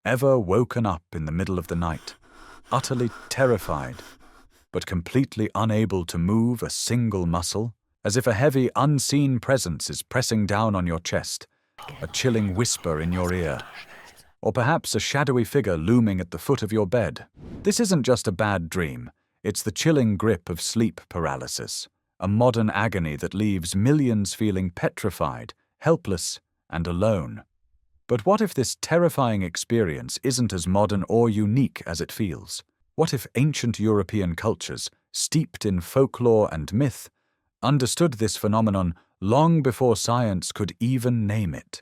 Ever woken up in the middle of the night, utterly terrified, but completely unable to move a single muscle, as if a heavy, unseen presence is pressing down on your chest, a chilling whisper in your ear, or perhaps a shadowy figure looming at the foot of your bed? This isn't just a bad dream, it's the chilling grip of sleep paralysis, a modern agony that leaves millions feeling petrified, helpless, and alone. But what if this terrifying experience isn't as modern or unique as it feels? What if ancient European cultures, steeped in folklore and myth, understood this phenomenon long before science could even name it?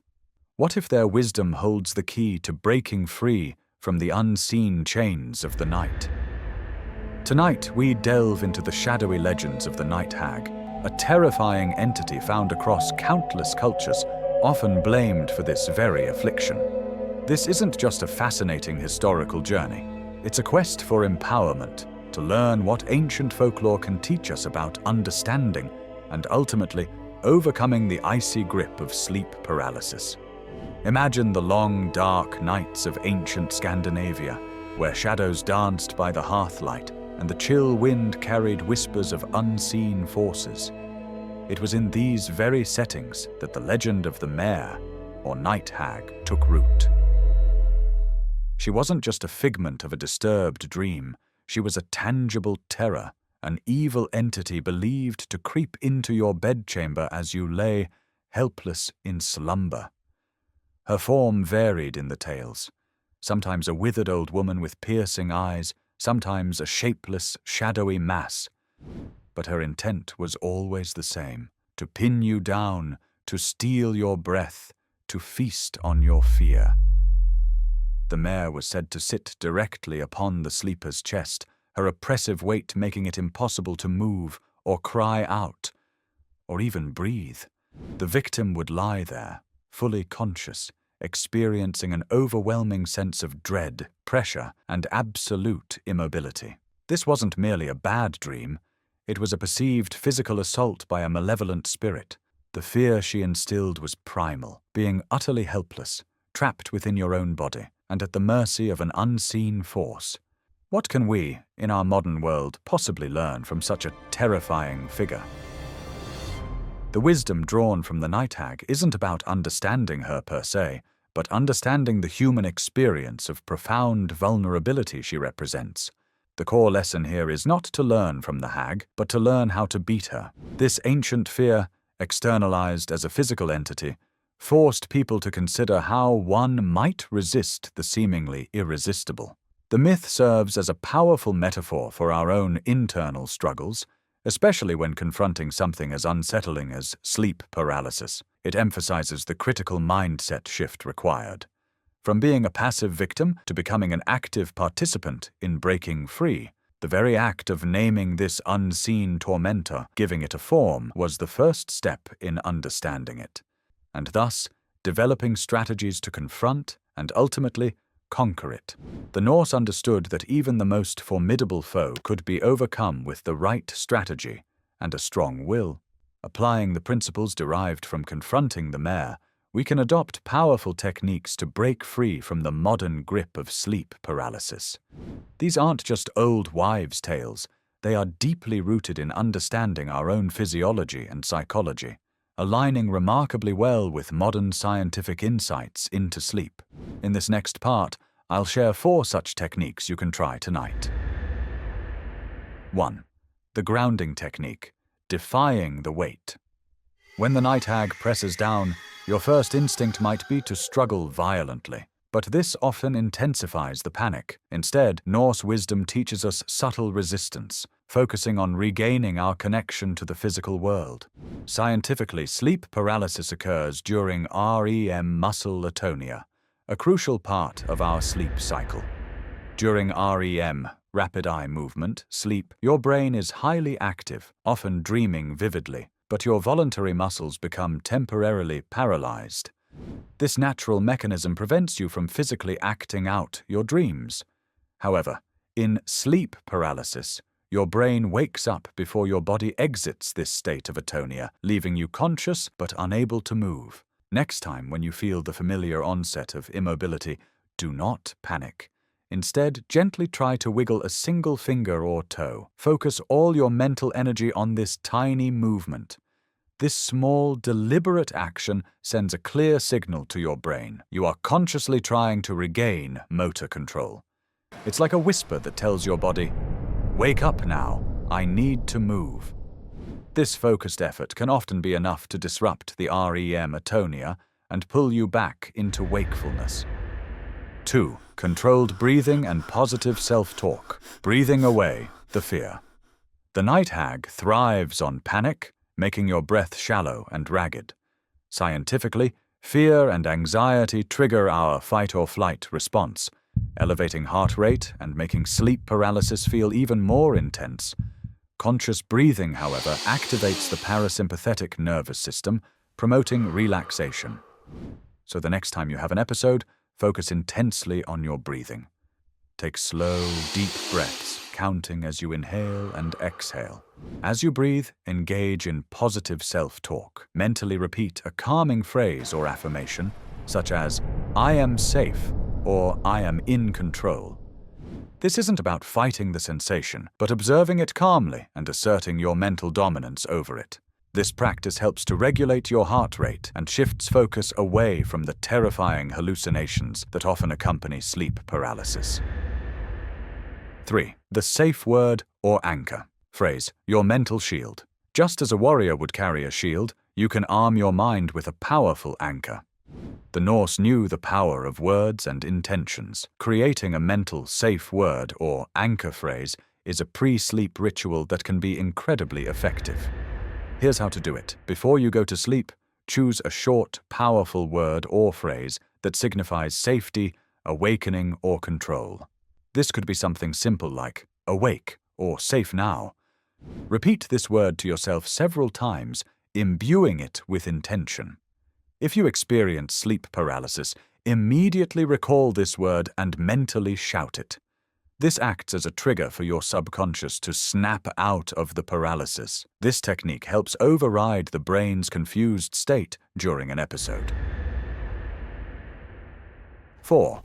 What if their wisdom holds the key to breaking free from the unseen chains of the night? Tonight, we delve into the shadowy legends of the Night Hag, a terrifying entity found across countless cultures, often blamed for this very affliction. This isn't just a fascinating historical journey. It's a quest for empowerment, to learn what ancient folklore can teach us about understanding and ultimately overcoming the icy grip of sleep paralysis. Imagine the long, dark nights of ancient Scandinavia, where shadows danced by the hearthlight and the chill wind carried whispers of unseen forces. It was in these very settings that the legend of the mare, or Night Hag, took root. She wasn't just a figment of a disturbed dream, she was a tangible terror, an evil entity believed to creep into your bedchamber as you lay, helpless in slumber. Her form varied in the tales, sometimes a withered old woman with piercing eyes, sometimes a shapeless, shadowy mass. But her intent was always the same: to pin you down, to steal your breath, to feast on your fear. The mare was said to sit directly upon the sleeper's chest, her oppressive weight making it impossible to move or cry out, or even breathe. The victim would lie there, fully conscious, experiencing an overwhelming sense of dread, pressure, and absolute immobility. This wasn't merely a bad dream. It was a perceived physical assault by a malevolent spirit. The fear she instilled was primal, being utterly helpless, trapped within your own body, and at the mercy of an unseen force. What can we, in our modern world, possibly learn from such a terrifying figure? The wisdom drawn from the Night Hag isn't about understanding her per se, but understanding the human experience of profound vulnerability she represents. The core lesson here is not to learn from the hag, but to learn how to beat her. This ancient fear, externalized as a physical entity, forced people to consider how one might resist the seemingly irresistible. The myth serves as a powerful metaphor for our own internal struggles, especially when confronting something as unsettling as sleep paralysis. It emphasizes the critical mindset shift required. From being a passive victim to becoming an active participant in breaking free, the very act of naming this unseen tormentor, giving it a form, was the first step in understanding it, and thus developing strategies to confront and ultimately conquer it. The Norse understood that even the most formidable foe could be overcome with the right strategy and a strong will. Applying the principles derived from confronting the mare, we can adopt powerful techniques to break free from the modern grip of sleep paralysis. These aren't just old wives' tales, they are deeply rooted in understanding our own physiology and psychology, aligning remarkably well with modern scientific insights into sleep. In this next part, I'll share 4 such techniques you can try tonight. 1. The grounding technique, defying the weight. When the Night Hag presses down, your first instinct might be to struggle violently, but this often intensifies the panic. Instead, Norse wisdom teaches us subtle resistance, focusing on regaining our connection to the physical world. Scientifically, sleep paralysis occurs during REM muscle atonia, a crucial part of our sleep cycle. During REM, rapid eye movement, sleep, your brain is highly active, often dreaming vividly, but your voluntary muscles become temporarily paralyzed. This natural mechanism prevents you from physically acting out your dreams. However, in sleep paralysis, your brain wakes up before your body exits this state of atonia, leaving you conscious but unable to move. Next time when you feel the familiar onset of immobility, Do not panic. Instead, gently try to wiggle a single finger or toe. Focus all your mental energy on this tiny movement. This small, deliberate action sends a clear signal to your brain. You are consciously trying to regain motor control. It's like a whisper that tells your body, "Wake up now, I need to move." This focused effort can often be enough to disrupt the REM atonia and pull you back into wakefulness. 2. Controlled breathing and positive self-talk. Breathing away the fear. The Night Hag thrives on panic, making your breath shallow and ragged. Scientifically, fear and anxiety trigger our fight-or-flight response, elevating heart rate and making sleep paralysis feel even more intense. Conscious breathing, however, activates the parasympathetic nervous system, promoting relaxation. So the next time you have an episode, focus intensely on your breathing. Take slow, deep breaths, counting as you inhale and exhale. As you breathe, engage in positive self-talk. Mentally repeat a calming phrase or affirmation, such as, "I am safe," or "I am in control." This isn't about fighting the sensation, but observing it calmly and asserting your mental dominance over it. This practice helps to regulate your heart rate and shifts focus away from the terrifying hallucinations that often accompany sleep paralysis. 3. The safe word or anchor. Phrase, your mental shield. Just as a warrior would carry a shield, you can arm your mind with a powerful anchor. The Norse knew the power of words and intentions. Creating a mental safe word or anchor phrase is a pre-sleep ritual that can be incredibly effective. Here's how to do it. Before you go to sleep, choose a short, powerful word or phrase that signifies safety, awakening, or control. This could be something simple like awake or safe now. Repeat this word to yourself several times, imbuing it with intention. If you experience sleep paralysis, immediately recall this word and mentally shout it. This acts as a trigger for your subconscious to snap out of the paralysis. This technique helps override the brain's confused state during an episode. 4.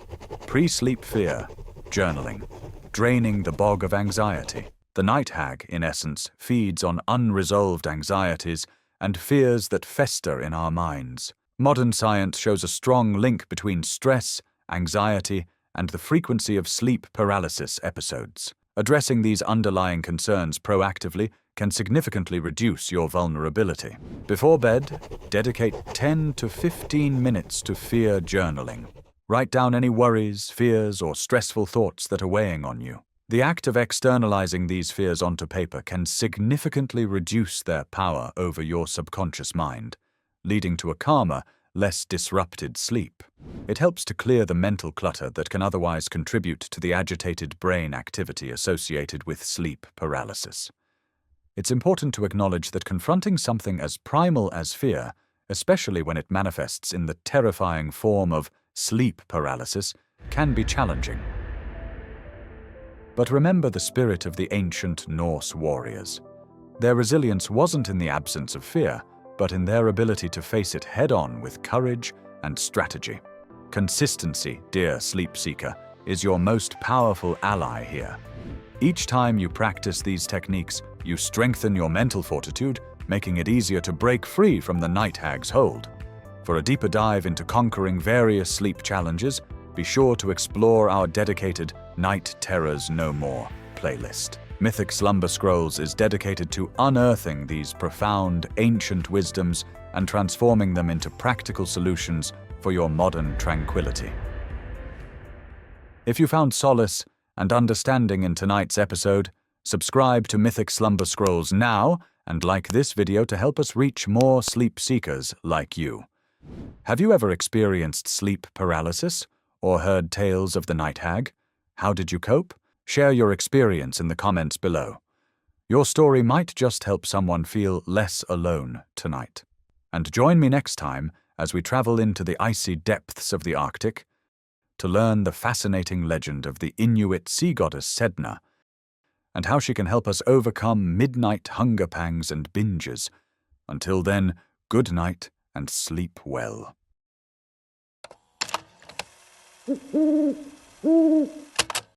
Pre-sleep fear. Journaling. Draining the bog of anxiety. The Night Hag, in essence, feeds on unresolved anxieties and fears that fester in our minds. Modern science shows a strong link between stress, anxiety, and the frequency of sleep paralysis episodes. Addressing these underlying concerns proactively can significantly reduce your vulnerability. Before bed, dedicate 10 to 15 minutes to fear journaling. Write down any worries, fears, or stressful thoughts that are weighing on you. The act of externalizing these fears onto paper can significantly reduce their power over your subconscious mind, leading to a calmer, less disrupted sleep. It helps to clear the mental clutter that can otherwise contribute to the agitated brain activity associated with sleep paralysis. It's important to acknowledge that confronting something as primal as fear, especially when it manifests in the terrifying form of sleep paralysis, can be challenging. But remember the spirit of the ancient Norse warriors. Their resilience wasn't in the absence of fear, but in their ability to face it head-on with courage and strategy. Consistency, dear sleep seeker, is your most powerful ally here. Each time you practice these techniques, you strengthen your mental fortitude, making it easier to break free from the Night Hag's hold. For a deeper dive into conquering various sleep challenges, be sure to explore our dedicated Night Terrors No More playlist. Mythic Slumber Scrolls is dedicated to unearthing these profound, ancient wisdoms and transforming them into practical solutions for your modern tranquility. If you found solace and understanding in tonight's episode, subscribe to Mythic Slumber Scrolls now and like this video to help us reach more sleep seekers like you. Have you ever experienced sleep paralysis or heard tales of the Night Hag? How did you cope? Share your experience in the comments below. Your story might just help someone feel less alone tonight. And join me next time as we travel into the icy depths of the Arctic to learn the fascinating legend of the Inuit sea goddess Sedna and how she can help us overcome midnight hunger pangs and binges. Until then, good night and sleep well.